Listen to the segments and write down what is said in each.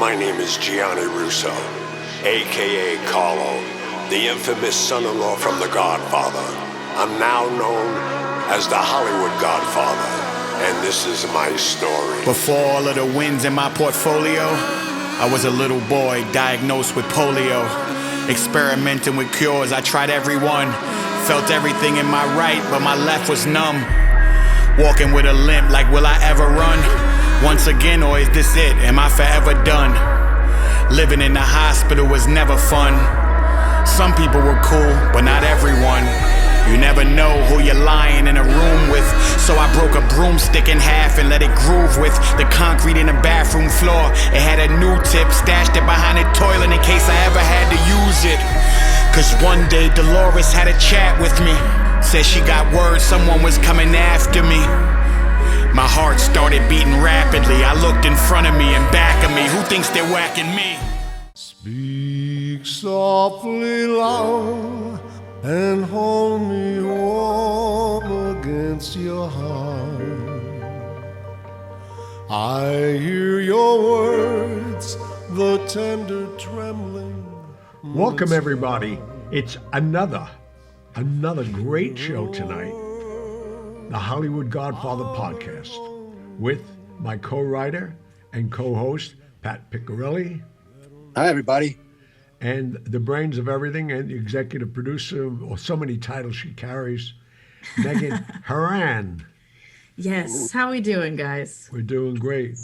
My name is Gianni Russo, a.k.a. Carlo, the infamous son-in-law from The Godfather. I'm now known as the Hollywood Godfather, and this is my story. Before all of the wins in my portfolio, I was a little boy diagnosed with polio. Experimenting with cures, I tried every one. Felt everything in my right, but my left was numb. Walking with a limp, like will I ever run? Once again, or is this it? Am I forever done? Living in the hospital was never fun. Some people were cool, but not everyone. You never know who you're lying in a room with. So I broke a broomstick in half and let it groove with the concrete in the bathroom floor. It had a new tip, stashed it behind the toilet in case I ever had to use it. Cause one day Dolores had a chat with me. Said she got word someone was coming after me. My heart started beating rapidly. I looked in front of me and back of me. Who thinks they're whacking me? Speak softly loud and hold me warm against your heart. I hear your words, the tender trembling. Welcome, everybody. It's another great show tonight, the Hollywood Godfather podcast, with my co-writer and co-host, Pat Piccarelli. Hi, everybody. And the brains of everything and the executive producer, or so many titles she carries, Megan Haran. Yes. How we doing, guys? We're doing great.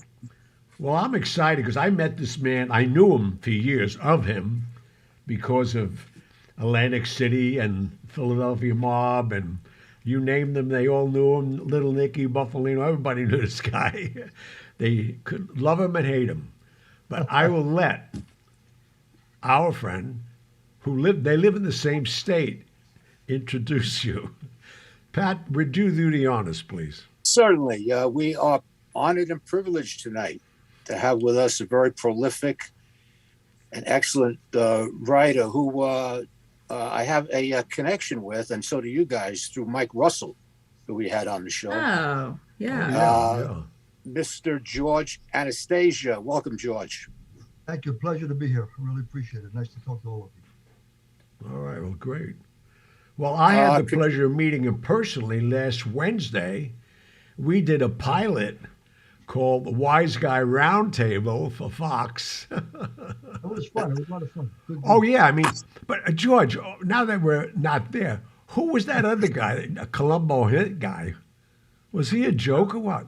Well, I'm excited because I met this man. I knew him for years of him because of Atlantic City and Philadelphia Mob, and you name them, they all knew him. Little Nicky, Buffalino, everybody knew this guy. They could love him and hate him. But I will let our friend, they live in the same state, introduce you. Pat, would you do the honors, please? Certainly. We are honored and privileged tonight to have with us a very prolific and excellent writer who I have a connection with, and so do you guys, through Mike Russell, who we had on the show. Oh, yeah. Mr. George Anastasia. Welcome, George. Thank you. Pleasure to be here. I really appreciate it. Nice to talk to all of you. All right. Well, great. Well, I had the pleasure of meeting him personally last Wednesday. We did a pilot called the Wise Guy Roundtable for Fox. It was fun. It was a lot of fun. Oh, yeah. I mean, but George, now that we're not there, who was that other guy, a Columbo hit guy? Was he a joke or what?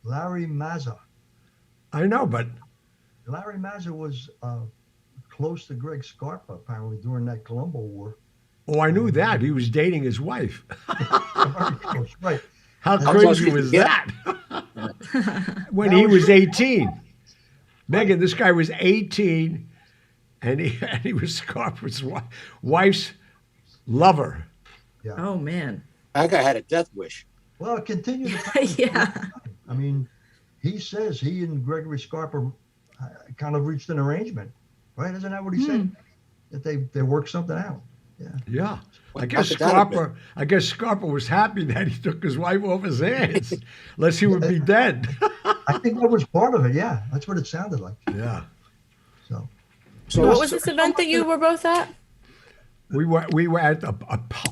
Larry Mazza. I know, but Larry Mazza was close to Greg Scarpa, apparently, during that Columbo War. Oh, I knew that. He was dating his wife. Very close, right. How crazy was that? When he was 18. Megan, this guy was 18, and he was Scarpa's wife's lover. Yeah. Oh, man. That guy had a death wish. Well, it continued. Yeah. I mean, he says he and Gregory Scarpa kind of reached an arrangement, right? Isn't that what he said? That they worked something out. Yeah. Yeah. I guess Scarpa was happy that he took his wife off his hands, unless he would be dead. I think that was part of it. Yeah, that's what it sounded like. Yeah. So what was this event that you were both at? We were at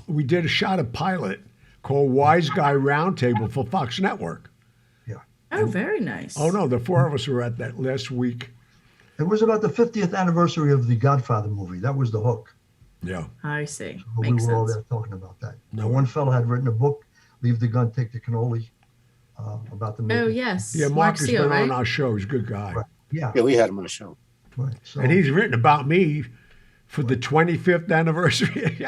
we did a shot of pilot called Wise Guy Roundtable for Fox Network. Yeah. Oh, very nice. Oh no, the four of us were at that last week. It was about the 50th anniversary of the Godfather movie. That was the hook. Yeah. I see. So we were all there talking about that. Now, one fellow had written a book, Leave the Gun, Take the Cannoli, about the movie. Oh, yes. Yeah, Mark has been right? on our show. He's a good guy. Right. Yeah, Yeah, we had him on the show. right. So, And he's written about me for the 25th anniversary.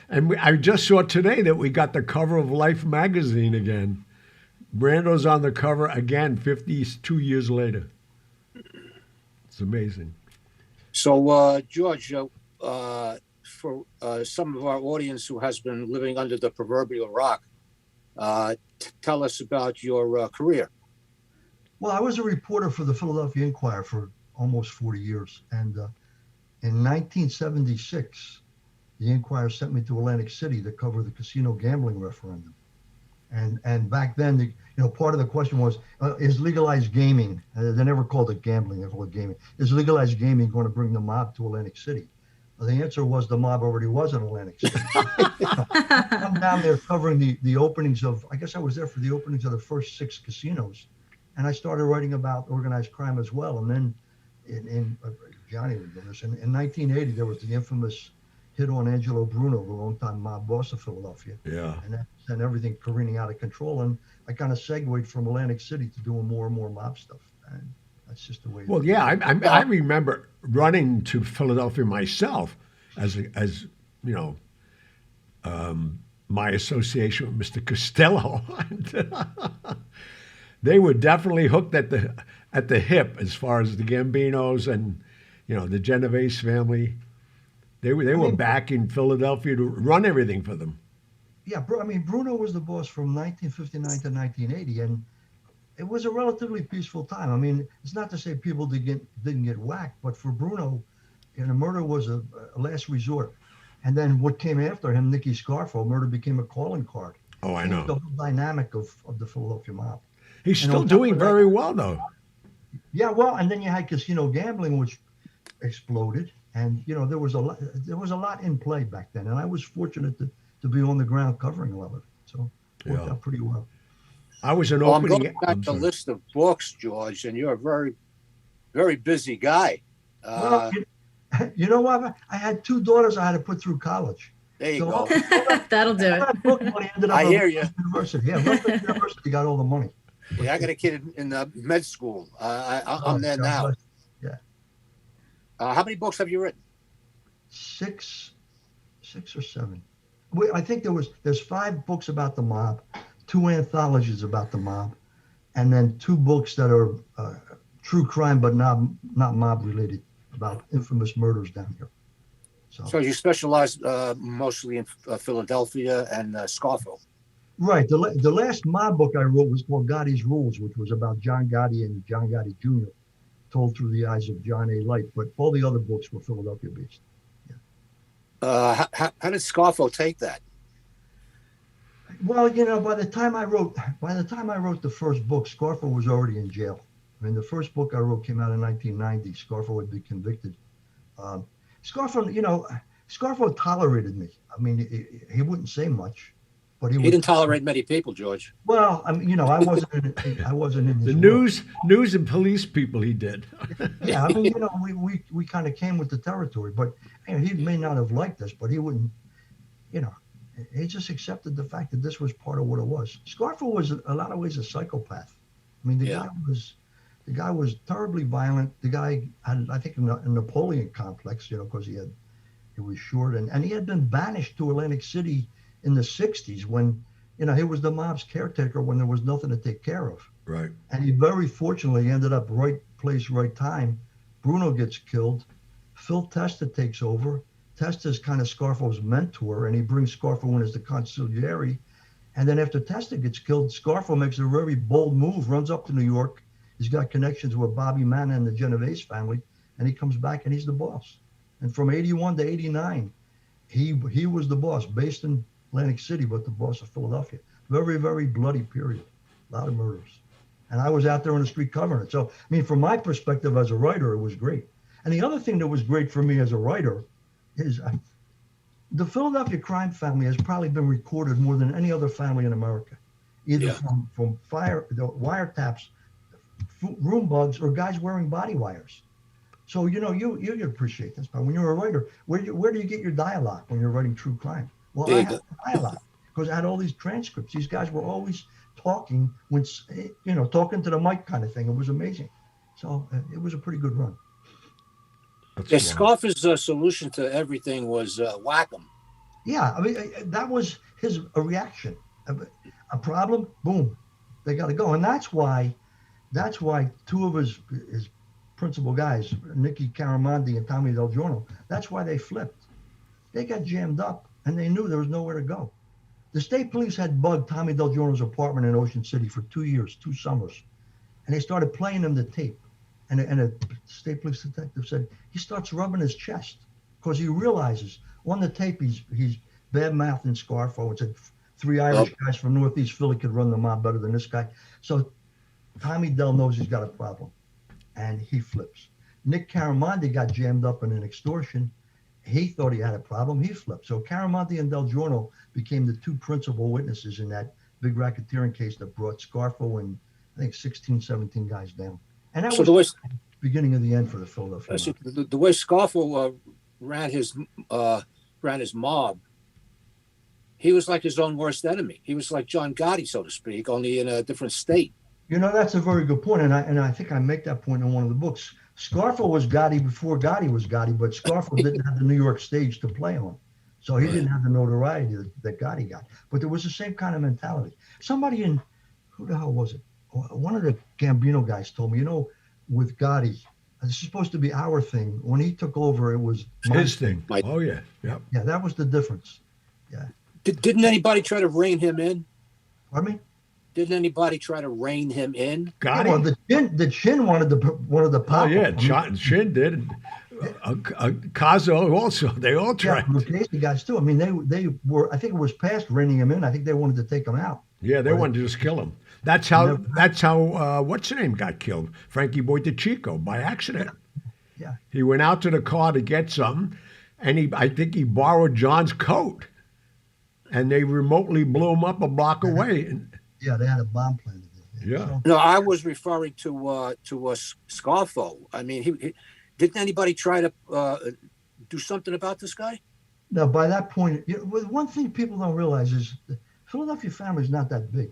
And I just saw today that we got the cover of Life magazine again. Brando's on the cover again, 52 years later. It's amazing. So, George, for some of our audience who has been living under the proverbial rock, tell us about your career. well, I was a reporter for the Philadelphia Inquirer for almost 40 years. And in 1976, the Inquirer sent me to Atlantic City to cover the casino gambling referendum. And back then, part of the question was, is legalized gaming? They never called it gambling; they called it gaming. Is legalized gaming going to bring the mob to Atlantic City? Well, the answer was the mob already was in Atlantic City. I'm down there covering the openings of. I guess I was there for the openings of the first 6 casinos, and I started writing about organized crime as well. And then, Johnny would know this. In 1980, there was the infamous hit on Angelo Bruno, the longtime mob boss of Philadelphia. Yeah. And that sent everything careening out of control. And I kind of segued from Atlantic City to doing more and more mob stuff. And that's just the way. Well, yeah, I remember running to Philadelphia myself as my association with Mr. Costello. They were definitely hooked at the hip as far as the Gambinos and the Genovese family. They were back in Philadelphia to run everything for them. Yeah, Bruno was the boss from 1959 to 1980, and it was a relatively peaceful time. I mean, it's not to say people didn't get whacked, but for Bruno, murder was a last resort. And then what came after him, Nicky Scarfo, murder became a calling card. Oh, I know. The whole dynamic of the Philadelphia mob. He's still doing very well, though. Yeah, well, and then you had casino gambling, which exploded. And there was a lot in play back then, and I was fortunate to be on the ground covering a lot of it, so it worked out pretty well. I was an I'm opening. going back to the list of books, George, and you're a very, very busy guy. Well, you know what? I had 2 daughters I had to put through college. There you go. That'll do it. Book money ended up I hear you. University. Yeah, Rutgers University got all the money. Yeah, I got a kid in med school. I'm there now. Yeah. How many books have you written? 6 or 7. I think there's 5 books about the mob, 2 anthologies about the mob, and then 2 books that are true crime but not mob related, about infamous murders down here. So you specialize mostly in Philadelphia and Scarfo. Right. The last mob book I wrote was called Gotti's Rules, which was about John Gotti and John Gotti Jr., told through the eyes of John A. Light. But all the other books were Philadelphia based. How did Scarfo take that? Well, by the time I wrote the first book, Scarfo was already in jail. I mean, the first book I wrote came out in 1990. Scarfo had been convicted. Scarfo tolerated me. I mean, he wouldn't say much, but he didn't tolerate many people, George. Well, I wasn't in his the news and police people. He did. Yeah, I mean, we kind of came with the territory, but he may not have liked us, but he wouldn't. He just accepted the fact that this was part of what it was. Scarfo was in a lot of ways a psychopath. I mean, the guy was terribly violent. The guy had, I think, a Napoleon complex, because he was short, and he had been banished to Atlantic City in the 60s when, he was the mob's caretaker when there was nothing to take care of. Right. And he very fortunately ended up right place, right time. Bruno gets killed. Phil Testa takes over. Testa's kind of Scarfo's mentor, and he brings Scarfo in as the consigliere. And then after Testa gets killed, Scarfo makes a very bold move, runs up to New York. He's got connections with Bobby Manna and the Genovese family, and he comes back and he's the boss. And from 81 to 89, he was the boss, based in Atlantic City, but the boss of Philadelphia. Very, very bloody period. A lot of murders. And I was out there on the street covering it. So, I mean, from my perspective as a writer, it was great. And the other thing that was great for me as a writer is the Philadelphia crime family has probably been recorded more than any other family in America, either from the wiretaps, room bugs, or guys wearing body wires. So, you appreciate this, but when you're a writer, where do you get your dialogue when you're writing true crime? Well, I had dialogue because I had all these transcripts. These guys were always talking talking to the mic kind of thing. It was amazing. So it was a pretty good run. Scarfo's solution to everything was whack 'em. Yeah, I mean, that was his reaction. A problem, boom, they got to go. And that's why 2 of his principal guys, Nicky Caramondi and Tommy Del Giorno, that's why they flipped. They got jammed up, and they knew there was nowhere to go. The state police had bugged Tommy Del Giorno's apartment in Ocean City for 2 years, 2 summers, and they started playing him the tape. And a state police detective said he starts rubbing his chest because he realizes on the tape he's bad-mouthing Scarfo and said, 3 Irish guys from Northeast Philly could run the mob better than this guy. So Tommy Dell knows he's got a problem, and he flips. Nick Caramonte got jammed up in an extortion. He thought he had a problem. He flipped. So Caramonte and Del Giorno became the two principal witnesses in that big racketeering case that brought Scarfo and I think 16, 17 guys down. And that was the beginning of the end for the Philadelphia mob. The way Scarfo ran his mob, he was like his own worst enemy. He was like John Gotti, so to speak, only in a different state. You know, that's a very good point, and I think I make that point in one of the books. Scarfo was Gotti before Gotti was Gotti, but Scarfo didn't have the New York stage to play on. So he didn't have the notoriety that Gotti got. But there was the same kind of mentality. Somebody who the hell was it? One of the Gambino guys told me, you know, with Gotti, this is supposed to be our thing. When he took over, it was his thing. Oh, yeah. Yep. Yeah, that was the difference. Yeah. Didn't anybody try to rein him in? Pardon me? Didn't anybody try to rein him in? Gotti? Well, the Chin wanted the pop. Oh, yeah, Chin did. Caso also. They all tried. Yeah, the Casey guys, too. I mean, they were, I think it was past reining him in. I think they wanted to take him out. Yeah, they wanted to just kill him. That's how what's his name got killed? Frankie Boy DeChico, by accident. Yeah. He went out to the car to get something, and I think he borrowed John's coat, and they remotely blew him up a block away. Yeah, they had a bomb planted there. Yeah. No, I was referring to Scarfo. I mean, didn't anybody try to do something about this guy? No, by that point, one thing people don't realize is the Philadelphia family is not that big.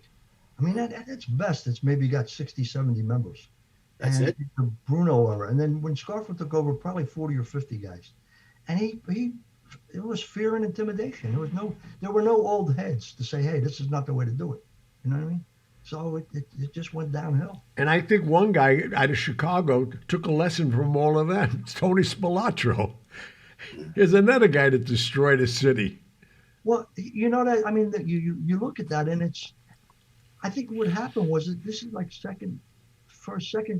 I mean, at its best, it's maybe got 60, 70 members. That's it? The Bruno era. And then when Scarfo took over, probably 40 or 50 guys. And it was fear and intimidation. There were no old heads to say, hey, this is not the way to do it. You know what I mean? So it just went downhill. And I think one guy out of Chicago took a lesson from all of that. It's Tony Spilatro. Here's another guy that destroyed a city. Well, you know that, I mean, you look at that, and I think what happened was that this is like second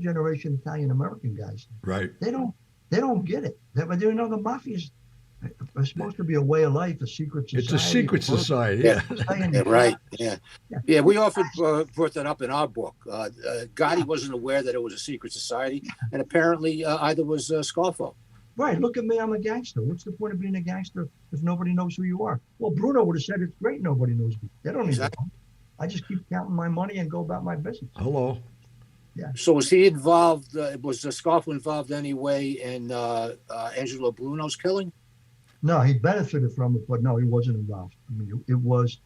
generation Italian American guys. Right. They don't get it. You know, the mafia is supposed to be a way of life, a secret society. It's a secret society. Yeah, right. Yeah. We often brought that up in our book. Gotti wasn't aware that it was a secret society, and apparently either was Scarfo. Right. Look at me. I'm a gangster. What's the point of being a gangster if nobody knows who you are? Well, Bruno would have said it's great. Nobody knows me. They don't need to know. I just keep counting my money and go about my business. Hello. Yeah. So was he involved? Was Scarfo involved anyway in Angelo Bruno's killing? No, he benefited from it, but no, he wasn't involved. I mean, it was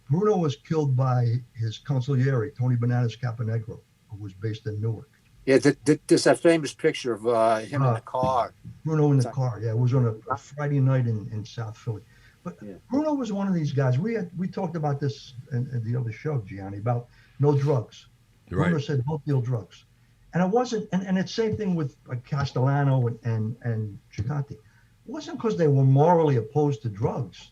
Bruno was killed by his consigliere, Tony Bananas Caponegro, who was based in Newark. Yeah, there's that famous picture of him in the car. Bruno in the car. Yeah, it was on a Friday night in South Philly. But Bruno was one of these guys. We talked about this in the other show, Gianni, about no drugs. Right. Bruno said don't deal drugs, and it wasn't. And it's same thing with Castellano and Chicante. It wasn't because they were morally opposed to drugs.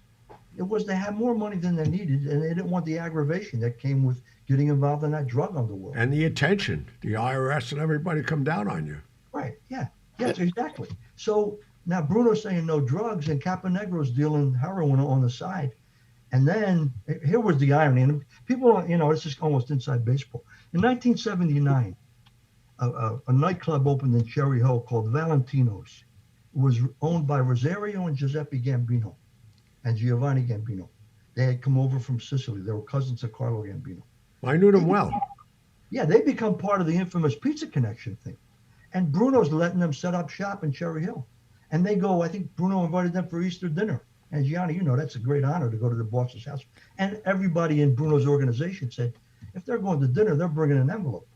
It was they had more money than they needed, and they didn't want the aggravation that came with getting involved in that drug underworld. And the attention, the IRS and everybody come down on you. Right. Yeah. Yes, exactly. So now Bruno's saying no drugs, and Caponegro's dealing heroin on the side. And then here was the irony. And people, this is almost inside baseball. In 1979, a nightclub opened in Cherry Hill called Valentino's. It was owned by Rosario and Giuseppe Gambino and Giovanni Gambino. They had come over from Sicily. They were cousins of Carlo Gambino. I knew them well. Yeah, they become part of the infamous Pizza Connection thing. And Bruno's letting them set up shop in Cherry Hill. And they go, I think Bruno invited them for Easter dinner. And Gianni, that's a great honor to go to the boss's house. And everybody in Bruno's organization said, if they're going to dinner, they're bringing an envelope.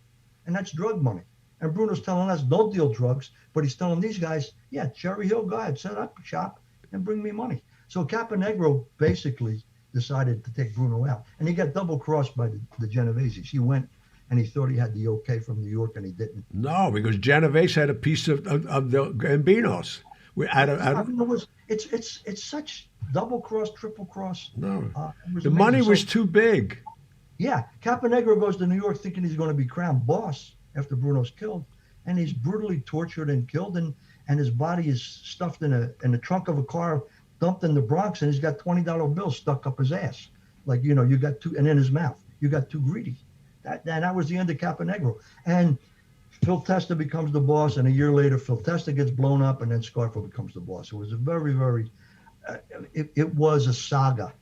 And that's drug money. And Bruno's telling us, don't deal drugs. But he's telling these guys, yeah, Cherry Hill, go ahead, set up shop and bring me money. So Caponegro basically decided to take Bruno out. And he got double-crossed by the Genoveses. He went and he thought he had the okay from New York, and he didn't. No, because Genovese had a piece of the Gambinos. It's such double-cross, triple-cross. No, the money was too big. Yeah, Caponegro goes to New York thinking he's going to be crowned boss after Bruno's killed, and he's brutally tortured and killed, and his body is stuffed in the trunk of a car, dumped in the Bronx, and he's got $20 bills stuck up his ass. Like, you got too, and in his mouth, you got too greedy. That was the end of Caponegro. And Phil Testa becomes the boss, and a year later, Phil Testa gets blown up, and then Scarfo becomes the boss. It was a very, very, it was a saga.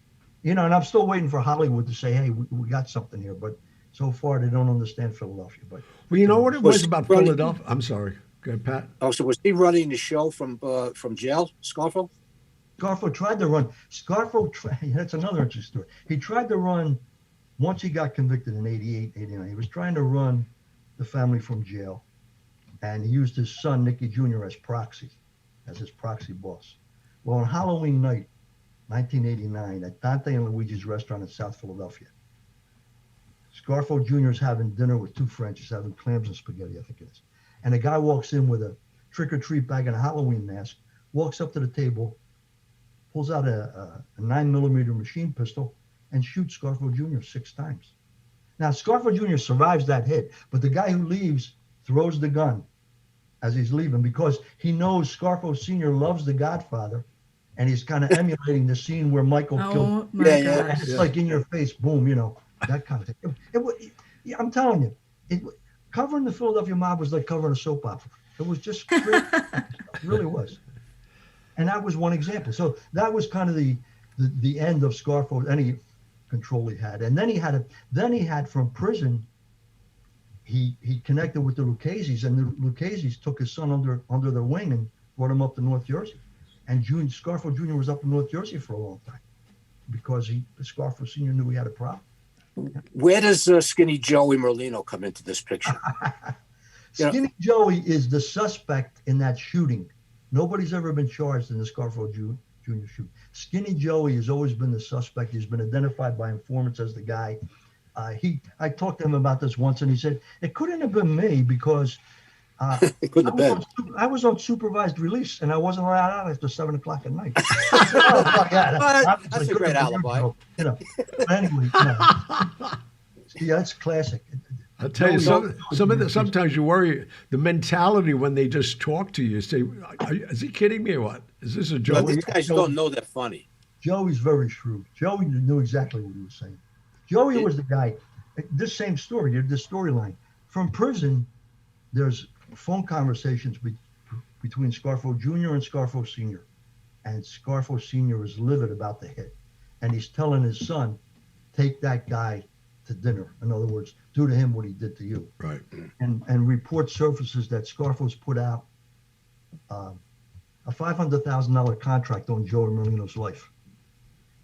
And I'm still waiting for Hollywood to say, hey, we got something here. But so far, they don't understand Philadelphia. But Well, you know what it was about Philadelphia? I'm sorry. Go ahead, Pat. Oh, so was he running the show from jail, Scarfo? Scarfo tried to run. That's another interesting story. He tried to run, once he got convicted in 88, 89, he was trying to run the family from jail. And he used his son, Nicky Jr., as his proxy boss. Well, on Halloween night, 1989, at Dante and Luigi's restaurant in South Philadelphia, Scarfo Jr. is having dinner with two friends. He's having clams and spaghetti, I think it is. And a guy walks in with a trick-or-treat bag and a Halloween mask, walks up to the table, pulls out a 9mm machine pistol, and shoots Scarfo Jr. 6 times. Now, Scarfo Jr. survives that hit, but the guy who leaves throws the gun as he's leaving because he knows Scarfo Sr. loves The Godfather, and he's kind of emulating the scene where Michael killed. Yeah. It's like in your face, boom, that kind of thing. I'm telling you, covering the Philadelphia mob was like covering a soap opera. It was just great. It really was. And that was one example. So that was kind of the end of Scarfo, any control he had. And then he had from prison, he connected with the Lucchese's, and the Lucchese's took his son under their wing and brought him up to North Jersey. And Scarfo Jr. was up in North Jersey for a long time because Scarfo Sr. knew he had a problem. Where does Skinny Joey Merlino come into this picture? Skinny Joey is the suspect in that shooting. Nobody's ever been charged in the Scarfo Jr. shooting. Skinny Joey has always been the suspect. He's been identified by informants as the guy. I talked to him about this once, and he said, it couldn't have been me because it couldn't have been. I was on supervised release, and I wasn't allowed out after 7 o'clock at night. That's a great alibi. But anyway, yeah, that's classic. I'll tell you, sometimes you worry, the mentality when they just talk to you, say, is he kidding me or what? Is this a joke? But these guys don't know they're funny. Joey's very shrewd. Joey knew exactly what he was saying. Joey was the guy, this same story, this storyline. From prison, there's phone conversations between Scarfo Jr. and Scarfo Sr. And Scarfo Sr. is livid about the hit. And he's telling his son, take that guy to dinner. In other words, do to him what he did to you. Right. And report surfaces that Scarfo's put out a $500,000 contract on Joey Merlino's life.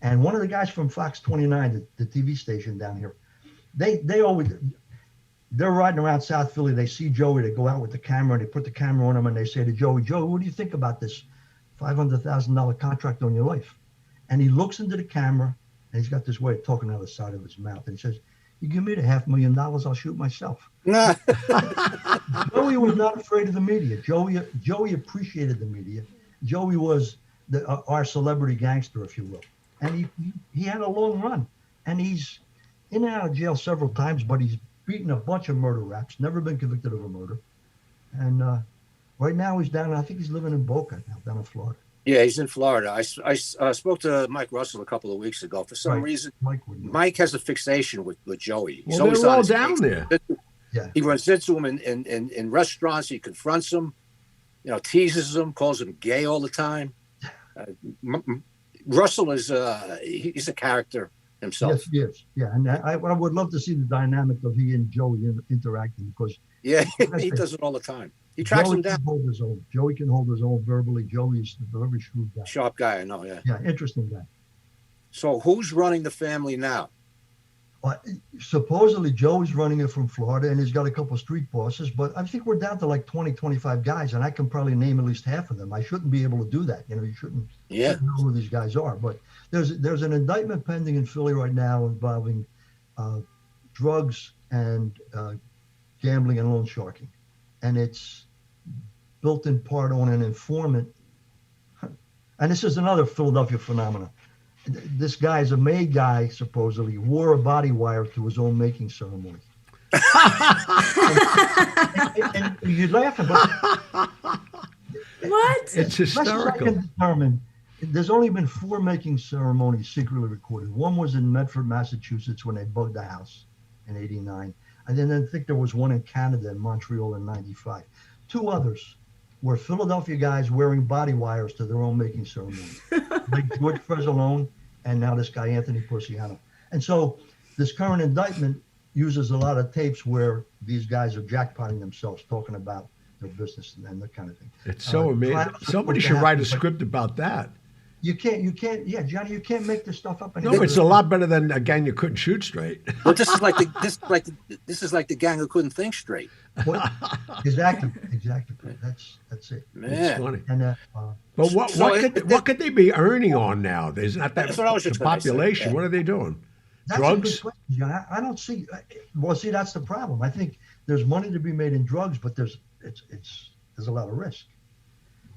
And one of the guys from Fox 29, the TV station down here, they're riding around South Philly. They see Joey. They go out with the camera. They put the camera on him, and they say to Joey, what do you think about this $500,000 contract on your life? And he looks into the camera, and he's got this way of talking out of the side of his mouth. And he says, you give me the $500,000, I'll shoot myself. Joey was not afraid of the media. Joey appreciated the media. Joey was our celebrity gangster, if you will. And he had a long run. And he's in and out of jail several times, but he's beaten a bunch of murder raps, never been convicted of a murder. And right now I think he's living in Boca now, down in Florida. Yeah, he's in Florida. I spoke to Mike Russell a couple of weeks ago. For some reason, Mike has a fixation with Joey. He's always they're all down there. Yeah. He runs into him in restaurants. He confronts him, teases him, calls him gay all the time. Russell is he's a character himself. Yes, he is. Yeah, and I would love to see the dynamic of he and Joey interacting because he does it all the time. He tracks him down. Joey can hold his own verbally. Joey is a very shrewd guy. Sharp guy, I know. Yeah. Yeah, interesting guy. So who's running the family now? Supposedly Joey's running it from Florida, and he's got a couple street bosses, but I think we're down to like 20, 25 guys, and I can probably name at least half of them. I shouldn't be able to do that. You shouldn't know who these guys are. But there's an indictment pending in Philly right now involving drugs and gambling and loan sharking. And it's built in part on an informant. And this is another Philadelphia phenomenon. This guy is a May guy, supposedly, wore a body wire to his own making ceremony. and you're laughing, but what? It's hysterical. I can determine, there's only been 4 making ceremonies secretly recorded. One was in Medford, Massachusetts, when they bugged the house in '89, and then I think there was one in Canada, in Montreal, in '95. 2 others were Philadelphia guys wearing body wires to their own making ceremony, like George Frezzolone and now this guy Anthony Porciano. And so this current indictment uses a lot of tapes where these guys are jackpotting themselves, talking about their business and that kind of thing. It's so amazing. Somebody should write a script about that. You can't, yeah, Johnny, you can't make this stuff up anymore. No, it's a lot better than a gang you couldn't shoot straight. But this is like the gang who couldn't think straight. Well, exactly. That's it. Man. It's funny. And But what could they be earning on now? There's not that That's what I was just the gonna say, population. yeah. What are they doing? that's Drugs? a good question, John. I don't see. Well, see, that's the problem. I think there's money to be made in drugs, but there's a lot of risk.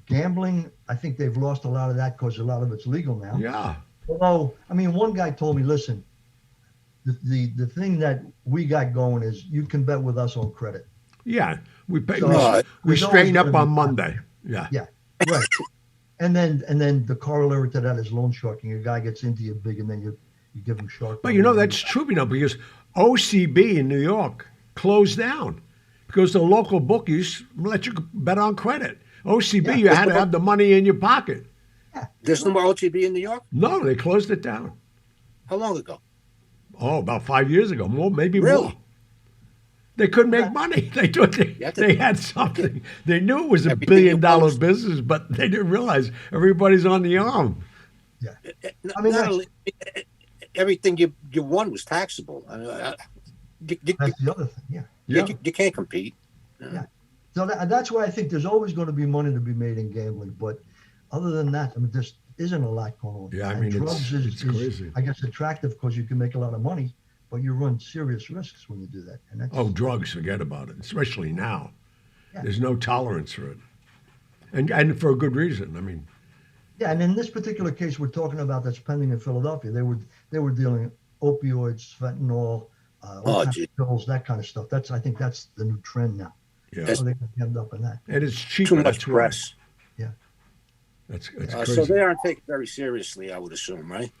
Gambling, I think they've lost a lot of that because a lot of it's legal now. Yeah. Although, I mean, one guy told me, listen, the thing that we got going is you can bet with us on credit. Yeah. We pay, So, we there's straighten always up gonna on be- Monday. Yeah. Yeah, right. And then the corollary to that is loan sharking. A guy gets into you big, and then you give him shark. But that's true, because OCB in New York closed down because the local bookies let you bet on credit. OCB, Yeah. you had to have the money in your pocket. There's no more OTB in New York? No, they closed it down. How long ago? Oh, about 5 years ago, maybe Really? more. They couldn't make money. They thought they had something. They knew it was a Everything you billion-dollar post- business, but they didn't realize everybody's on the arm. Yeah. I mean, mean, everything you won was taxable. I mean, That's the other thing. Yeah. Yeah. you can't compete. So that's why I think there's always going to be money to be made in gambling. But other than that, I mean, there isn't a lot going on. Yeah, I And mean, drugs it's crazy. I guess, attractive because you can make a lot of money, but you run serious risks when you do that. And that's, Oh, drugs, forget about it, especially now. Yeah. There's no tolerance for it. And for a good reason. I mean, yeah. And in this particular case we're talking about that's pending in Philadelphia, they were dealing opioids, fentanyl, all kinds gee. of pills, that kind of stuff. I think that's the new trend now. yeah. So they can end up in that. And it's cheaper. Too much that's why. press. That's crazy. So they aren't taken very seriously, I would assume, right?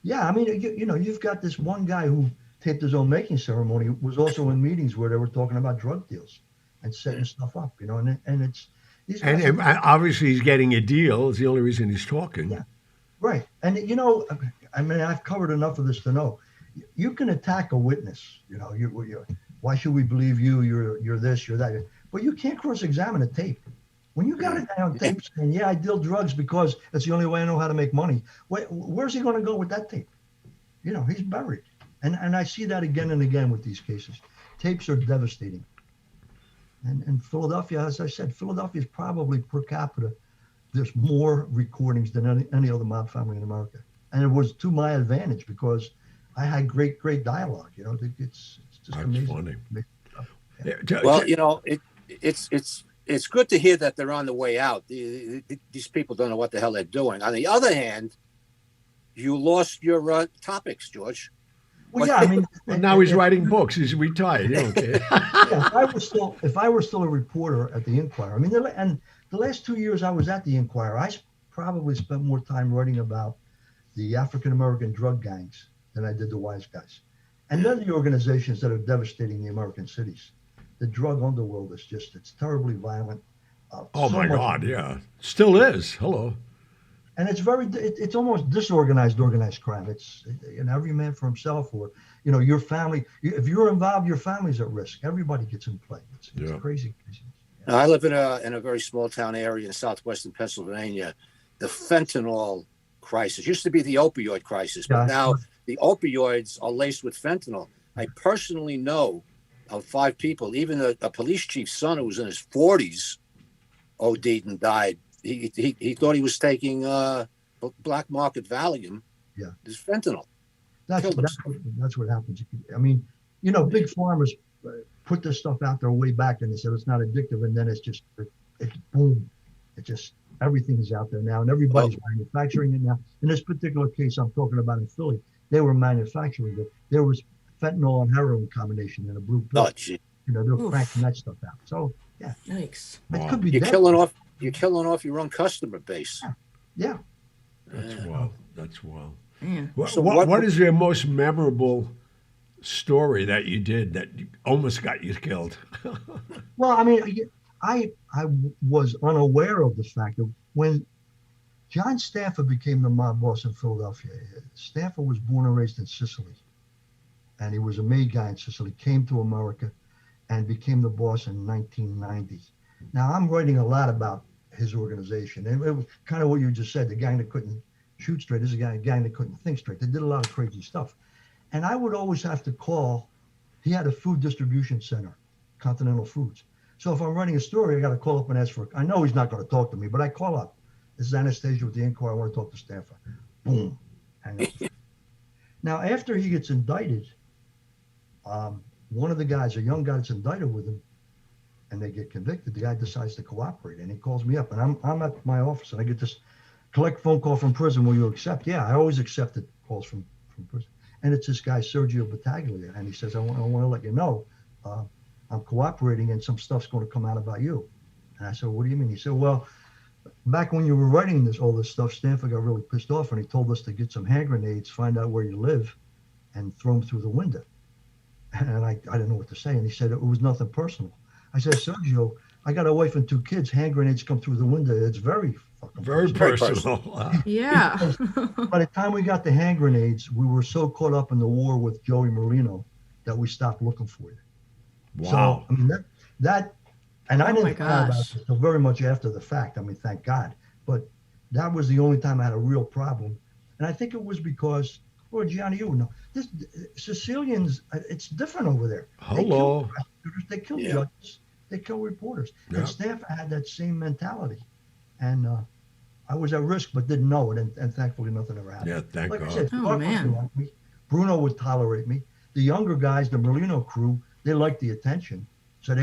Yeah, I mean, you've got this one guy who taped his own making ceremony, was also in meetings where they were talking about drug deals and setting stuff up, and it's these guys and obviously he's getting a deal. It's the only reason he's talking. Yeah. right. And I mean, I've covered enough of this to know you can attack a witness. Why should we believe you? You're this, you're that, but you can't cross-examine a tape. When you got a guy on tape saying, "Yeah, I deal drugs because it's the only way I know how to make money," where's he going to go with that tape? He's buried. And I see that again and again with these cases. Tapes are devastating. And Philadelphia, as I said, Philadelphia is probably per capita, there's more recordings than any other mob family in America. And it was to my advantage because I had great dialogue. It's just That's amazing. funny. Yeah. Well, it's good to hear that they're on the way out. These people don't know what the hell they're doing. On the other hand, you lost your topics, George. Well, yeah, I mean, Well, now he's writing books. He's retired. He don't care. yeah, if I were still a reporter at the Inquirer, I mean, the last 2 years I was at the Inquirer, I probably spent more time writing about the African American drug gangs than I did the wise guys. And they're the organizations that are devastating the American cities. The drug underworld is it's terribly violent. Oh, so my much- God, yeah. Still is. Hello. And it's almost disorganized, organized crime. It's every man for himself, or your family. If you're involved, your family's at risk. Everybody gets in play. It's Yeah. crazy. Now, I live in a very small town area in southwestern Pennsylvania. The fentanyl crisis used to be the opioid crisis, but Yeah. now the opioids are laced with fentanyl. I personally know of 5 people, even a police chief's son who was in his 40s, OD'd and died. He thought he was taking black market Valium. Yeah. It's fentanyl. That's what happens. I mean, big farmers put this stuff out there way back, and they said it's not addictive, and then it's boom. It just everything is out there now, and everybody's manufacturing it now. In this particular case, I'm talking about in Philly, they were manufacturing it. There was fentanyl and heroin combination in a blue pill. Oh, gee. They're cranking that stuff out. So yeah, Yikes. it could be You're deadly. killing off your own customer base. Yeah. That's wild. That's wild. Yeah. So What is your most memorable story that you did that almost got you killed? Well, I mean, I was unaware of the fact that when John Stafford became the mob boss in Philadelphia, Stafford was born and raised in Sicily, and he was a made guy in Sicily, came to America and became the boss in 1990. Now, I'm writing a lot about his organization, and it was kind of what you just said, the gang that couldn't shoot straight. This is a gang that couldn't think straight. They did a lot of crazy stuff. And I would always have to call. He had a food distribution center, Continental Foods. So if I'm writing a story, I got to call up and ask for. I know he's not going to talk to me, but I call up. This is Anastasia with the Inquirer. I want to talk to Stafford. Boom, hang up. Now after he gets indicted, one of the guys, a young guy that's indicted with him, and they get convicted. The guy decides to cooperate, and he calls me up, and I'm at my office, and I get this collect phone call from prison. Will you accept? Yeah, I always accepted calls from prison. And it's this guy, Sergio Battaglia. And he says, I want to let you know, I'm cooperating and some stuff's going to come out about you. And I said, what do you mean? He said, well, back when you were writing all this stuff, Stanford got really pissed off and he told us to get some hand grenades, find out where you live, and throw them through the window. And I didn't know what to say. And he said, it was nothing personal. I said, Sergio, I got a wife and 2 kids. Hand grenades come through the window. It's very fucking Very personal. Yeah. By the time we got the hand grenades, we were so caught up in the war with Joey Merlino that we stopped looking for you. Wow. So I mean that and I Oh my didn't find out about gosh. this until very much after the fact. I mean, thank God. But that was the only time I had a real problem. And I think it was because, well, Gianni, you would know, this Sicilians, it's different over there. Hello. They kill Yeah. judges, they kill reporters. Yeah. And Stanford had that same mentality. And I was at risk, but didn't know it. And thankfully, nothing ever happened. Yeah, thank Like God. I said, Oh, Clark man. would like me. Bruno would tolerate me. The younger guys, the Merlino crew, they liked the attention. So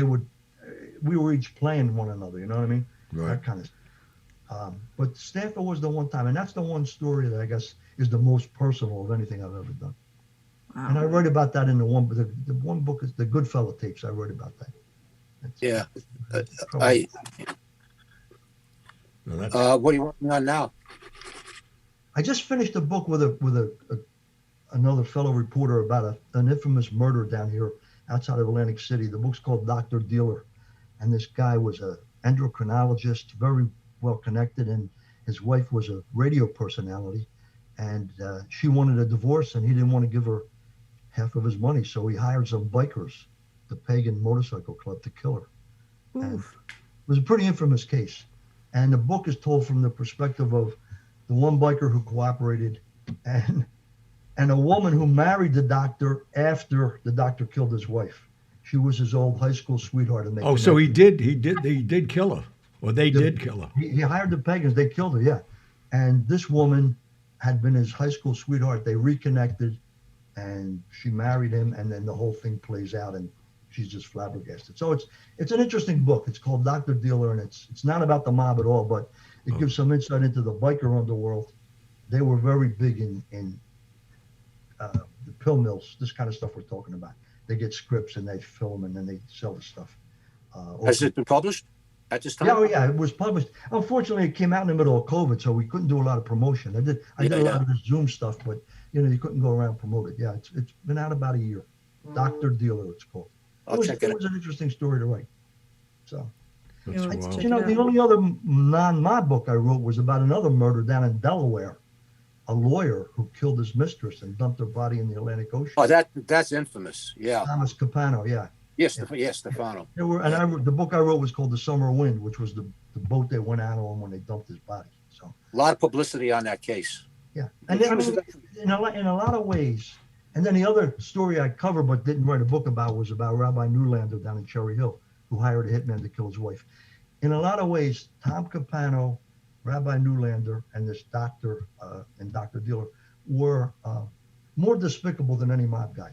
we were each playing one another, you know what I mean? Right. That kind of but Stanford was the one time, and that's the one story that I guess is the most personal of anything I've ever done. Wow. And I wrote about that in the one book is the Goodfellow tapes. I wrote about that. Yeah. No, that's, What are you working on now? I just finished a book with another fellow reporter about an infamous murder down here outside of Atlantic City. The book's called Dr. Dealer, and this guy was a endocrinologist, very well connected, and his wife was a radio personality, and she wanted a divorce, and he didn't want to give her half of his money, so he hired some bikers, the Pagan Motorcycle Club, to kill her. And it was a pretty infamous case. And the book is told from the perspective of the one biker who cooperated and a woman who married the doctor after the doctor killed his wife. She was his old high school sweetheart. And they so he connected. did kill her. Or they did kill her. He hired the pagans. They killed her, yeah. And this woman had been his high school sweetheart. They reconnected, and she married him, and then the whole thing plays out, and she's just flabbergasted. So it's an interesting book. It's called Dr. Dealer, and it's not about the mob at all, but it gives some insight into the biker underworld. They were very big in the pill mills, this kind of stuff we're talking about. They get scripts and they film and then they sell the stuff. Has it been published at this time? Yeah, it was published. Unfortunately, it came out in the middle of COVID, so we couldn't do a lot of promotion. I did a lot of this Zoom stuff, but you couldn't go around and promote it. Yeah, it's been out about a year. Dr. Dealer, it's called. I'll check it It out. was an interesting story to write. So, That's let's wild. check you know, it the out. only other non-mob book I wrote was about another murder down in Delaware. A lawyer who killed his mistress and dumped her body in the Atlantic Ocean. Oh, that's infamous. Yeah. Thomas Capano, yeah. Yes, yes, Stefano. The book I wrote was called The Summer Wind, which was the boat they went out on when they dumped his body. So A lot of publicity on that case. yeah, and then, I mean, in a lot of ways. And then the other story I covered but didn't write a book about was about Rabbi Newlander down in Cherry Hill, who hired a hitman to kill his wife. In a lot of ways, Tom Capano, Rabbi Newlander, and this doctor and Dr. Dealer were more despicable than any mob guy.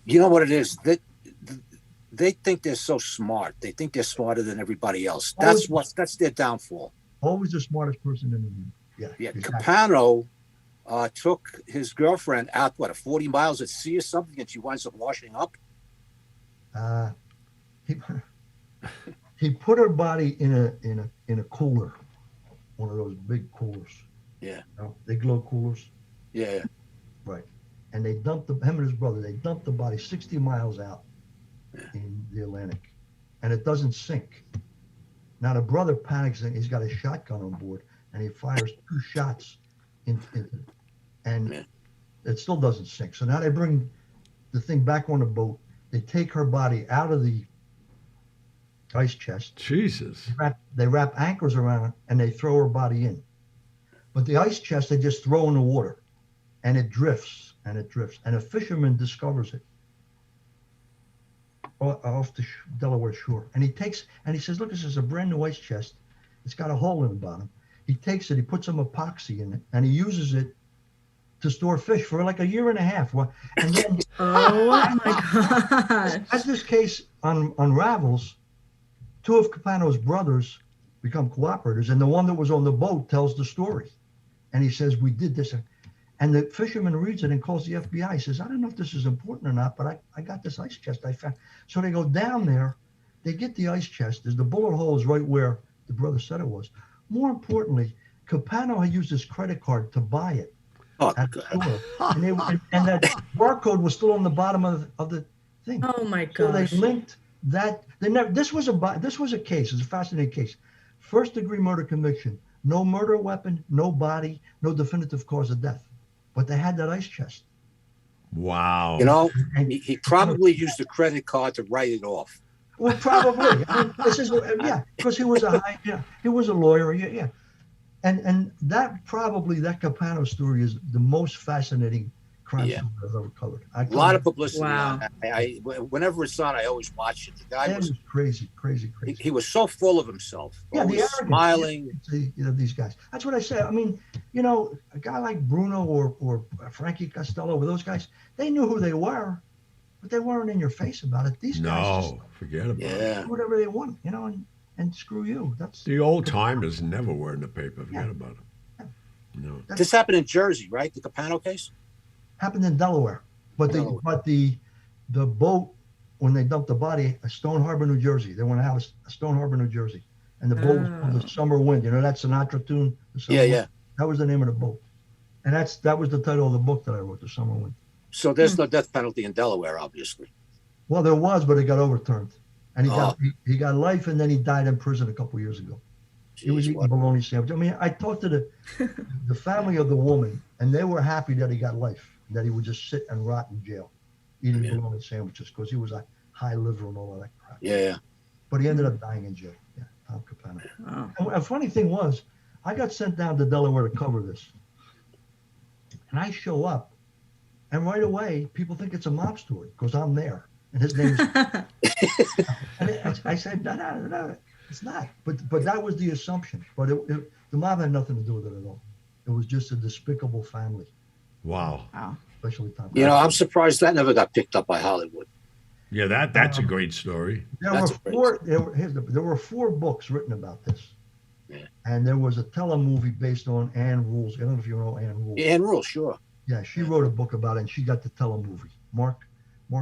You know what it is? They think they're so smart. They think they're smarter than everybody else. That's their downfall. Always the smartest person in the room. Yeah. Yeah, Exactly. Capano took his girlfriend out 40 miles at sea or something, and she winds up washing up. He put her body in a cooler, one of those big coolers, Yeah. You know, they glow coolers. Yeah. Right. And they dumped him and his brother, they dumped the body 60 miles out Yeah. in the Atlantic. And it doesn't sink. Now the brother panics and he's got a shotgun on board and he fires 2 shots into it. And Yeah. it still doesn't sink. So now they bring the thing back on the boat. They take her body out of the ice chest. Jesus. They wrap anchors around her and they throw her body in. But the ice chest they just throw in the water and it drifts and it drifts. And a fisherman discovers it off the Delaware shore. And he says, look, this is a brand new ice chest. It's got a hole in the bottom. He takes it, he puts some epoxy in it, and he uses it to store fish for like a year and a half. And then, oh my gosh. as this case unravels, 2 of Capano's brothers become cooperators, and the one that was on the boat tells the story. And he says, we did this. And the fisherman reads it and calls the FBI. He says, I don't know if this is important or not, but I got this ice chest I found. So they go down there. They get the ice chest. There's the bullet hole is right where the brother said it was. More importantly, Capano had used his credit card to buy it at the store. And that barcode was still on the bottom of the thing. Oh my gosh. So they linked that. This was a case. It's a fascinating case. First degree murder conviction. No murder weapon, no body, no definitive cause of death. But they had that ice chest. Wow. You know, he probably used the credit card to write it off. Well, probably. I mean, because he was a lawyer. Yeah. And that Capano story is the most fascinating crime story I've ever covered. A lot of publicity. Wow. Whenever it's on, I always watch it. The guy was crazy. He was so full of himself. Yeah, always smiling. These guys. That's what I say. I mean, a guy like Bruno or Frankie Costello, or those guys, they knew who they were, but they weren't in your face about it. These guys forget about it. do whatever they want, and screw you. That's the old timers never were in the paper. Forget about it. No. This happened in Jersey, right? The Capano case happened in Delaware, but the boat, when they dumped the body, Stone Harbor, New Jersey. They want to have a Stone Harbor, New Jersey, and the boat was called the Summer Wind. You know that Sinatra tune? Yeah. That was the name of the boat, and that was the title of the book that I wrote, The Summer Wind. So there's no death penalty in Delaware, obviously. Well, there was, but it got overturned, and he got life, and then he died in prison a couple years ago. He was eating bologna sandwich. I mean, I talked to the family of the woman, and they were happy that he got life, that he would just sit and rot in jail, eating bologna sandwiches, because he was a high liver and all of that crap. Yeah. But he ended up dying in jail. Yeah, Tom Capano. Oh. And a funny thing was, I got sent down to Delaware to cover this, and I show up, and right away, people think it's a mob story because I'm there, and his name is. And I said, no, it's not. But that was the assumption. But the mob had nothing to do with it at all. It was just a despicable family. Wow. Especially Tom. I'm surprised that never got picked up by Hollywood. Yeah, that's a great story. There were 4 books written about this. Yeah. And there was a telemovie based on Ann Rules. I don't know if you know Ann Rules. Ann Rules, sure. Yeah, she wrote a book about it, and she got the telemovie. Mark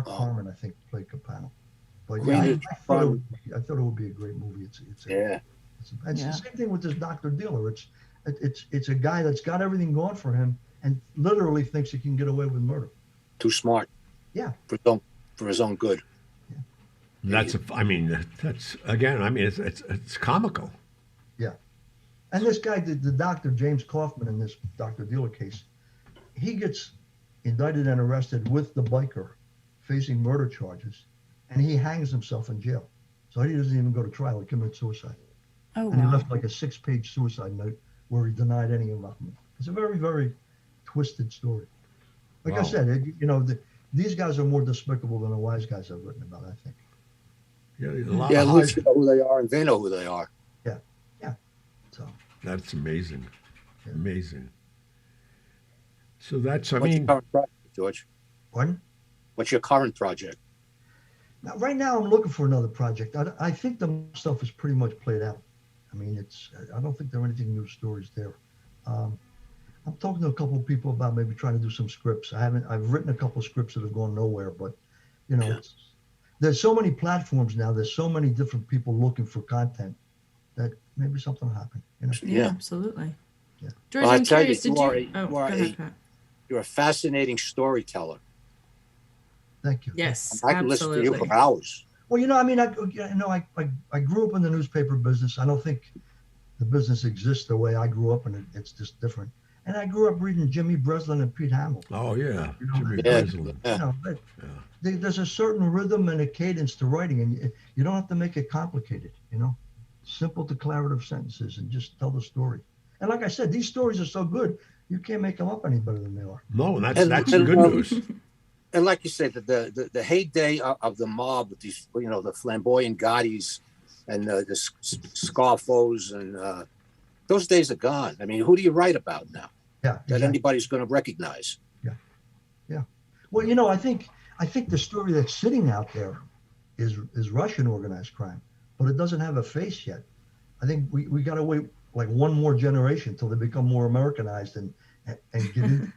Harmon, I think, played Capano. But I thought it would be a great movie. It's the same thing with this Dr. Dealer. It's a guy that's got everything going for him and literally thinks he can get away with murder. Too smart. Yeah. For his own good. Yeah. That's it's comical. Yeah. And this guy, the doctor, James Kaufman, in this Dr. Dealer case, he gets indicted and arrested with the biker facing murder charges, and he hangs himself in jail. So he doesn't even go to trial. He committed suicide. Oh, and he left like a 6-page suicide note where he denied any involvement. It's a very, very twisted story. Like I said, these guys are more despicable than the wise guys have written about, I think. At least you know who they are, and they know who they are. Yeah. So that's amazing. Yeah. Amazing. So that's, What's your current project, George? Pardon? What's your current project? Now, right now, I'm looking for another project. I think the stuff is pretty much played out. I mean, I don't think there are anything new stories there. I'm talking to a couple of people about maybe trying to do some scripts. I've written a couple of scripts that have gone nowhere, but there's so many platforms now. There's so many different people looking for content that maybe something will happen. Yeah, absolutely. George, Well, I I'm tell curious. you, Did you? Oh, you go are ahead, Pat. you're a fascinating storyteller. Thank you. Yes, I can listen to you absolutely. for hours. Well, I mean, I grew up in the newspaper business. I don't think the business exists the way I grew up, and it's just different. And I grew up reading Jimmy Breslin and Pete Hamill. Oh yeah, Jimmy Yeah, Breslin. yeah. There's a certain rhythm and a cadence to writing, and you don't have to make it complicated. Simple declarative sentences, and just tell the story. And like I said, these stories are so good, you can't make them up any better than they are. No, and And- that's and, good news. And like you said, the heyday of the mob with these, the flamboyant Gottis and the Scarfos, and those days are gone. I mean, who do you write about now Yeah, that exactly. anybody's going to recognize? Yeah. Well, I think the story that's sitting out there is Russian organized crime, but it doesn't have a face yet. I think we got to wait like one more generation till they become more Americanized and get into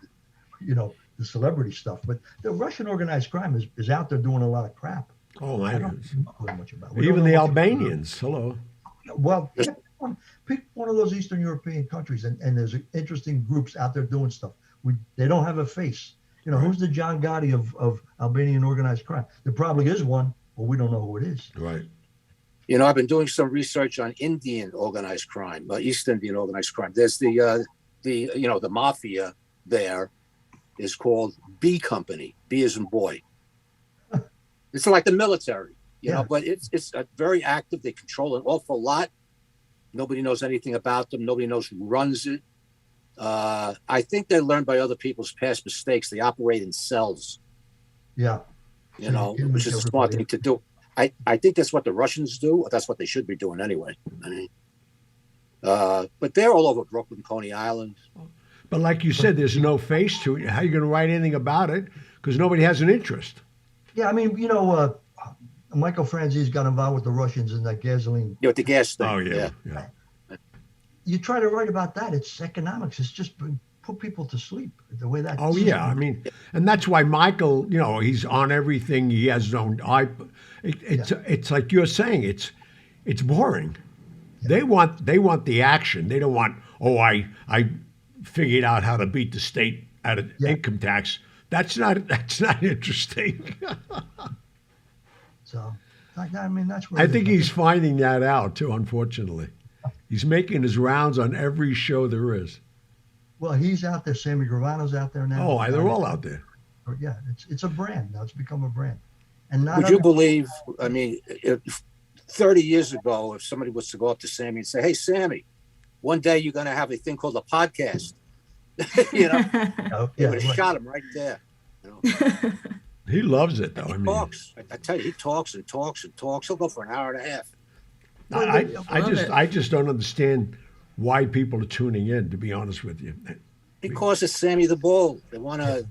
the celebrity stuff. But the Russian organized crime is out there doing a lot of crap. Oh my I don't goodness. know much about it. We Even don't the know much about it. Albanians. Hello. Well, pick one of those Eastern European countries, and there's interesting groups out there doing stuff. They don't have a face. Who's the John Gotti of Albanian organized crime? There probably is one, but we don't know who it is. Right. I've been doing some research on Indian organized crime, East Indian organized crime. There's the mafia there is called B Company. B as in boy. It's like the military, but it's very active. They control an awful lot. Nobody knows anything about them. Nobody knows who runs it. I think they learn by other people's past mistakes. They operate in cells. Yeah. Which is a smart thing to do. I think that's what the Russians do. That's what they should be doing anyway. I mean, but they're all over Brooklyn, Coney Island. But like you said, there's no face to it. How are you going to write anything about it? Because nobody has an interest. Yeah, I mean, Michael Franzese got involved with the Russians in that gasoline. With the gas thing. Oh yeah. You try to write about that, it's economics. It's just put people to sleep the way that. Oh yeah, I mean, and that's why Michael, he's on everything. He has his own. It's like you're saying. It's boring. They want the action. They don't want. Oh, I figured out how to beat the state out of income tax. That's not interesting. So, I mean, that's what I think he's finding that out too. Unfortunately, he's making his rounds on every show there is. Well, he's out there. Sammy Gravano's out there now. Oh, they're all out there. Yeah, it's a brand now. It's become a brand. And not would you believe? I mean, 30 years ago, if somebody was to go up to Sammy and say, "Hey, Sammy, one day you're going to have a thing called a podcast," they would have shot him right there. He loves it though. He talks. I tell you, he talks and talks and talks. He'll go for an hour and a half. I just don't understand why people are tuning in. To be honest with you, because it's Sammy the Bull. They want to.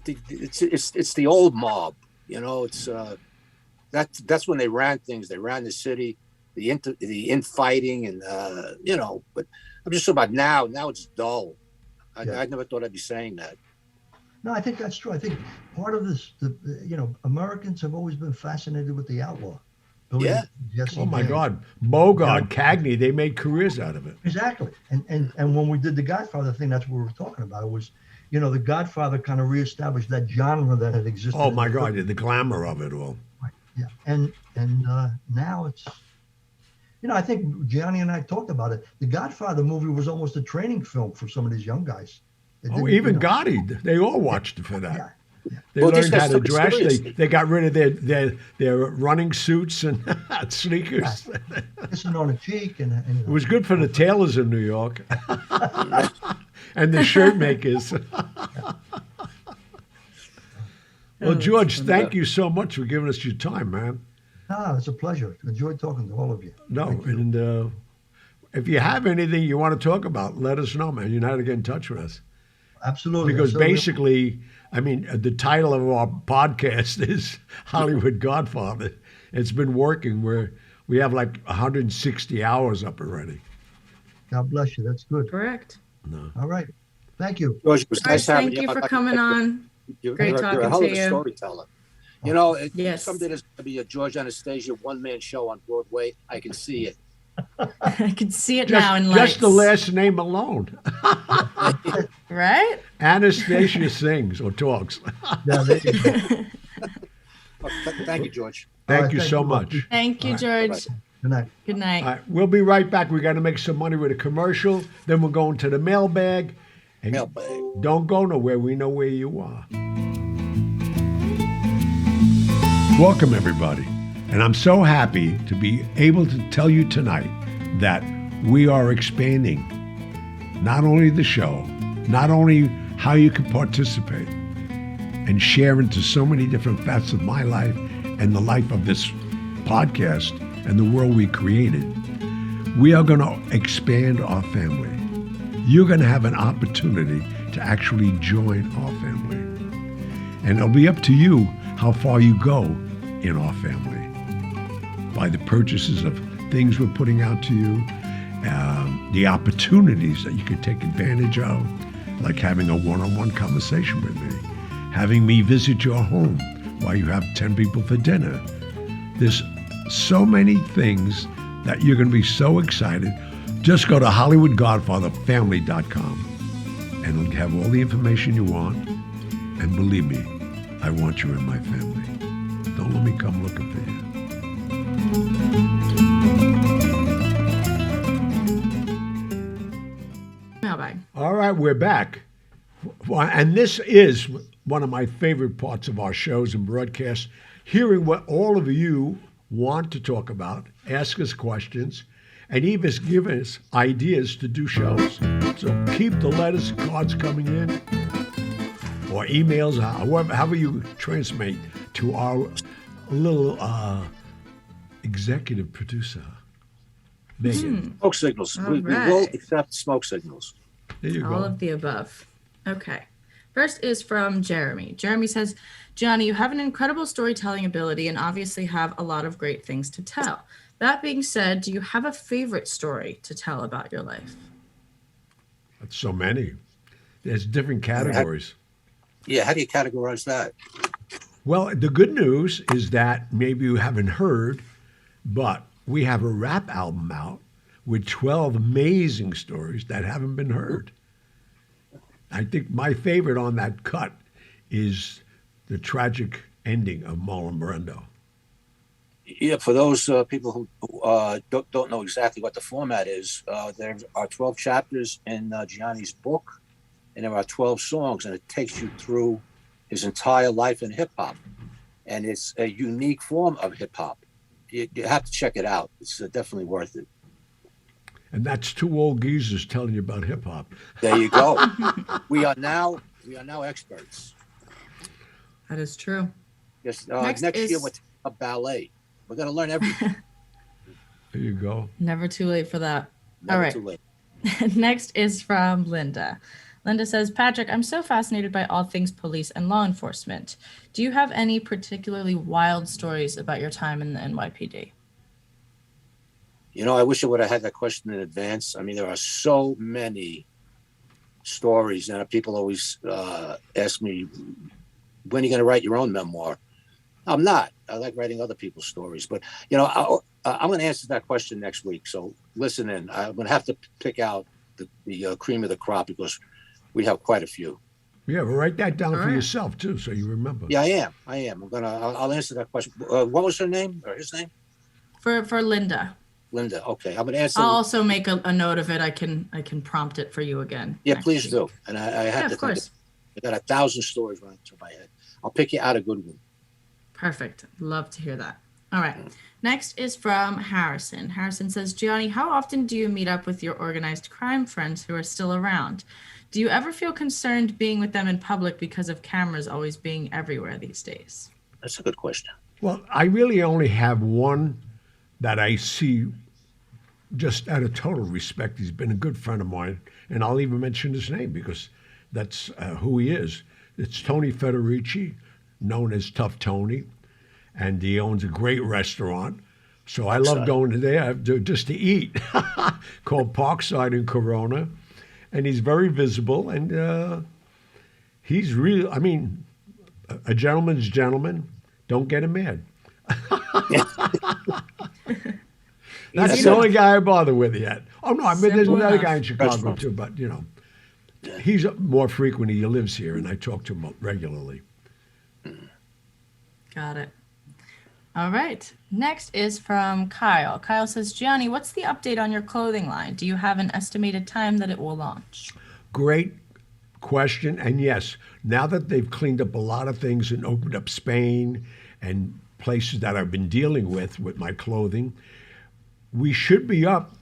It's the old mob. It's that's when they ran things. They ran the city, the infighting, and But I'm just talking about now. Now it's dull. I never thought I'd be saying that. No, I think that's true. I think part of this, Americans have always been fascinated with the outlaw. Oh my God, Bogart, Cagney, they made careers out of it. Exactly. And when we did the Godfather thing, that's what we were talking about. It was, the Godfather kind of reestablished that genre that had existed. Oh my God, the glamour of it all. Right. Yeah. And now it's, I think Gianni and I talked about it. The Godfather movie was almost a training film for some of these young guys. Even Gotti, they all watched it for that. Yeah. They learned how to dress. They got rid of their running suits and sneakers. Kissing on a cheek. And it was good for the tailors in New York and the shirt makers. Well, George, thank you so much for giving us your time, man. No, it's a pleasure. Enjoyed talking to all of you. No, and if you have anything you want to talk about, let us know, man. You know how to get in touch with us. Absolutely. Because basically, I mean, the title of our podcast is Hollywood Godfather. It's been working. We have like 160 hours up already. God bless you. That's good. Correct. No. All right. Thank you. George, it was nice having thank you for coming on. Great talking you're a hell of to a you. storyteller. Yes. Someday there's going to be a George Anastasia one-man show on Broadway. I can see it. I can see it now in lights. Just the last name alone. Right? Anastasia sings or talks. Yeah, there you go. Thank you, George. Thank you thank so you, much. Lucky. Thank you, George. Good night. Good night. All right, we'll be right back. We got to make some money with a commercial. Then we're going to the mailbag. And Mailbag. don't go nowhere. We know where you are. Welcome, everybody. And I'm so happy to be able to tell you tonight that we are expanding not only the show, not only how you can participate and share into so many different facets of my life and the life of this podcast and the world we created. We are going to expand our family. You're going to have an opportunity to actually join our family. And it'll be up to you how far you go in our family. By the purchases of things we're putting out to you, the opportunities that you can take advantage of, like having a one-on-one conversation with me, having me visit your home while you have 10 people for dinner. There's so many things that you're going to be so excited. Just go to HollywoodGodfatherFamily.com and it'll have all the information you want. And believe me, I want you in my family. Don't let me come looking for you. Mailbag. All right, we're back. And this is one of my favorite parts of our shows and broadcasts, hearing what all of you want to talk about, ask us questions, and even give us ideas to do shows. So keep the letters and cards coming in, or emails, however you transmit to our little executive producer, Megan. Smoke signals. All We right. will accept smoke signals. There you All go. of the above. Okay. First is from Jeremy. Jeremy says, Johnny, you have an incredible storytelling ability and obviously have a lot of great things to tell. That being said, do you have a favorite story to tell about your life? That's so many. There's different categories. Yeah, how do you categorize that? Well, the good news is that maybe you haven't heard, but we have a rap album out with 12 amazing stories that haven't been heard. I think my favorite on that cut is the tragic ending of Marlon Brando. Yeah, for those people who don't know exactly what the format is, there are 12 chapters in Gianni's book, and there are 12 songs, and it takes you through his entire life in hip hop. And it's a unique form of hip hop. You have to check it out. It's definitely worth it. And that's two old geezers telling you about hip hop. There you go. we are now experts. That is true. Yes, Next next is- year we're taking up ballet. We're going to learn everything. There you go. Never too late for that. Never All right. too late. Next is from Linda. Linda says, Patrick, I'm so fascinated by all things police and law enforcement. Do you have any particularly wild stories about your time in the NYPD? You know, I wish I would have had that question in advance. I mean, there are so many stories, and people always ask me, when are you going to write your own memoir? I'm not. I like writing other people's stories. But, you know, I'm going to answer that question next week. So listen in. I'm going to have to pick out the cream of the crop because we have quite a few. Yeah, but write that down All for right. yourself, too, so you remember. Yeah, I am. I'll answer that question. What was her name or his name? For Linda. Linda. Okay. I'm going to answer. I'll also make a note of it. I can prompt it for you again. Yeah, next please week. do. And I have Yeah, to of think course. I got 1,000 stories running through my head. I'll pick you out a good one. Perfect. Love to hear that. All right. Next is from Harrison. Harrison says, Gianni, how often do you meet up with your organized crime friends who are still around? Do you ever feel concerned being with them in public because of cameras always being everywhere these days? That's a good question. Well, I really only have one that I see just out of total respect. He's been a good friend of mine, and I'll even mention his name because that's who he is. It's Tony Federici, known as Tough Tony, and he owns a great restaurant. So I love going to there just to eat, called Parkside in Corona. And he's very visible, and he's really, I mean, a gentleman's gentleman. Don't get him mad. That's the only guy I bother with yet. Oh, no, I mean, there's Simple another enough. guy in Chicago, too, but, you know, he's more frequent. He lives here, and I talk to him regularly. Got it. All right. Next is from Kyle. Kyle says, Gianni, what's the update on your clothing line? Do you have an estimated time that it will launch? Great question. And yes, now that they've cleaned up a lot of things and opened up Spain and places that I've been dealing with my clothing, we should be up.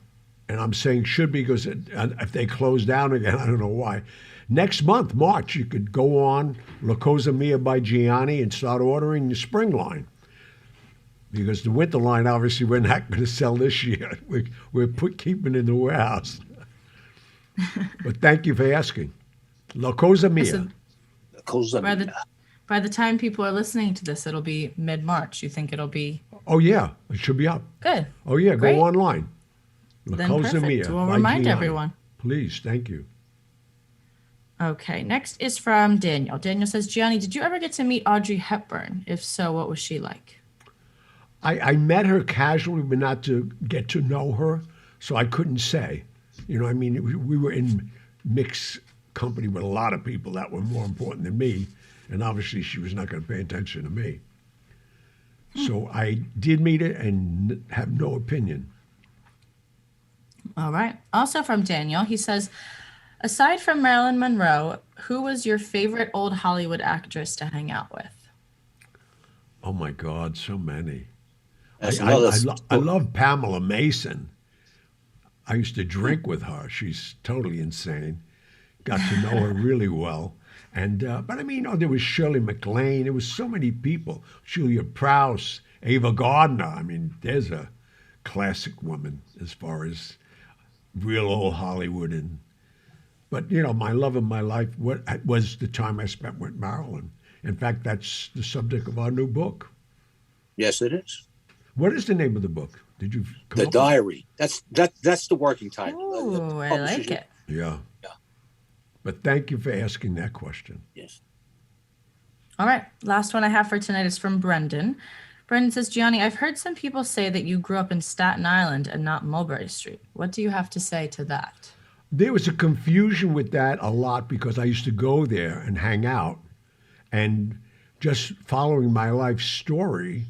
And I'm saying should be because if they close down again, I don't know why. Next month, March, you could go on La Cosa Mia by Gianni and start ordering the spring line. Because the winter line, obviously, we're not going to sell this year. We're keeping it in the warehouse. But thank you for asking. La Cosa Mia. By the time people are listening to this, it'll be mid-March. You think it'll be... Oh, yeah. It should be up. Good. Oh, yeah. Great. Go online. La Then Cosa perfect. Mia We'll by remind Gianni. everyone. Please. Thank you. Okay. Next is from Daniel. Daniel says, Gianni, did you ever get to meet Audrey Hepburn? If so, what was she like? I met her casually, but not to get to know her, so I couldn't say. You know, I mean, we were in mixed company with a lot of people that were more important than me, and obviously she was not going to pay attention to me. So I did meet her and have no opinion. All right. Also from Daniel, he says, aside from Marilyn Monroe, who was your favorite old Hollywood actress to hang out with? Oh, my God, so many. I love Pamela Mason. I used to drink with her. She's totally insane. Got to know her really well. And but I mean, there was Shirley MacLaine. There was so many people. Julia Prowse, Ava Gardner. I mean, there's a classic woman as far as real old Hollywood. But you know, my love of my life was the time I spent with Marilyn. In fact, that's the subject of our new book. Yes, it is. What is the name of the book? Did you come The up Diary. That's the working title. Oh, I like it. with? Yeah. But thank you for asking that question. Yes. All right. Last one I have for tonight is from Brendan. Brendan says, Gianni, I've heard some people say that you grew up in Staten Island and not Mulberry Street. What do you have to say to that? There was a confusion with that a lot because I used to go there and hang out. And just following my life story,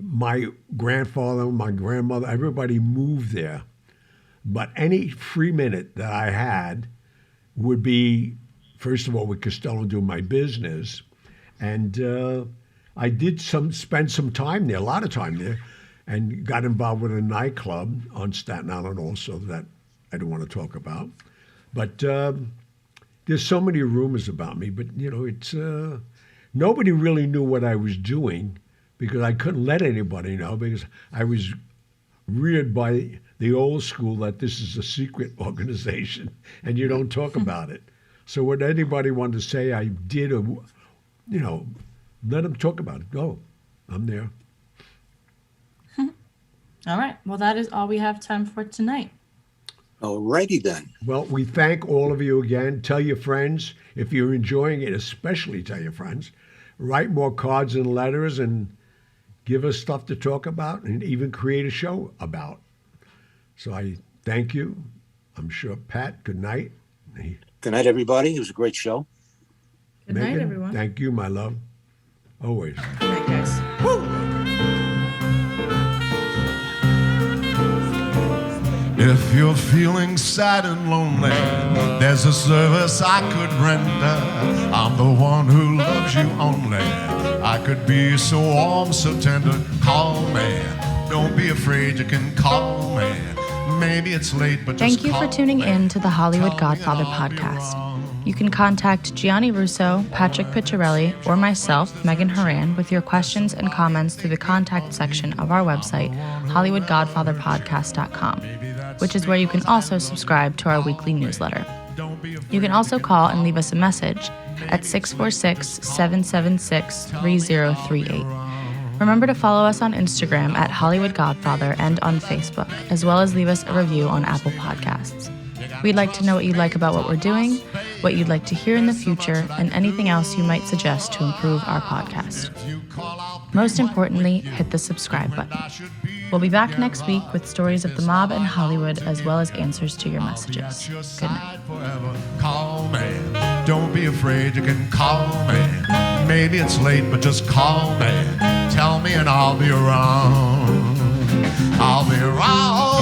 my grandfather, my grandmother, everybody moved there. But any free minute that I had would be, first of all, with Costello doing my business. And I did spend some time there, a lot of time there, and got involved with a nightclub on Staten Island also that I don't want to talk about. But there's so many rumors about me, but you know, it's nobody really knew what I was doing because I couldn't let anybody know because I was reared by the old school that this is a secret organization and you don't talk about it. So when anybody wanted to say I did, or, you know, let them talk about it. Go. I'm there. All right. Well, that is all we have time for tonight. Alrighty then. Well, we thank all of you again. Tell your friends. If you're enjoying it, especially tell your friends. Write more cards and letters and give us stuff to talk about and even create a show about. So I thank you. I'm sure, Pat, good night. Good night, everybody. It was a great show. Good Megan, night, everyone. Thank you, my love. Always. Good night, guys. If you're feeling sad and lonely, there's a service I could render. I'm the one who loves you only. I could be so warm, so tender. Call me. Don't be afraid, you can call me. Maybe it's late, but Thank just you for call tuning me. in to the Hollywood Tell me Godfather all you're podcast. wrong. You can contact Gianni Russo, Patrick Picciarelli, or myself, Megan Horan, with your questions and comments through the contact section of our website, HollywoodGodfatherPodcast.com, which is where you can also subscribe to our weekly newsletter. You can also call and leave us a message at 646-776-3038. Remember to follow us on Instagram at Hollywood Godfather and on Facebook, as well as leave us a review on Apple Podcasts. We'd like to know what you'd like about what we're doing, what you'd like to hear in the future, and anything else you might suggest to improve our podcast. Most importantly, hit the subscribe button. We'll be back next week with stories of the mob and Hollywood, as well as answers to your messages. Good night. Call me. Don't be afraid, you can call me. Maybe it's late, but just call me. Tell me and I'll be around. I'll be around.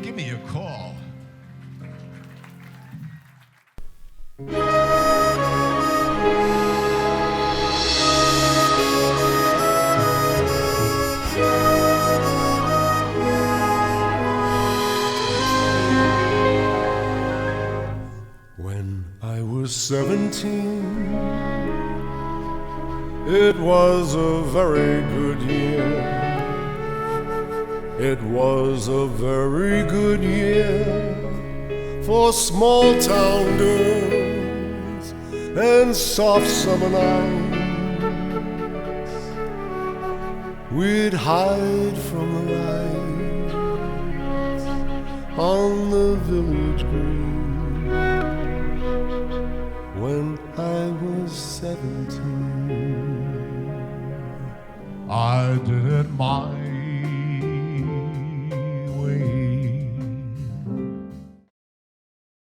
Give me a call. When I was 17, it was a very good year. It was a very good year for small town girls and soft summer nights. We'd hide from the lights on the village green. When I was 17, I did it my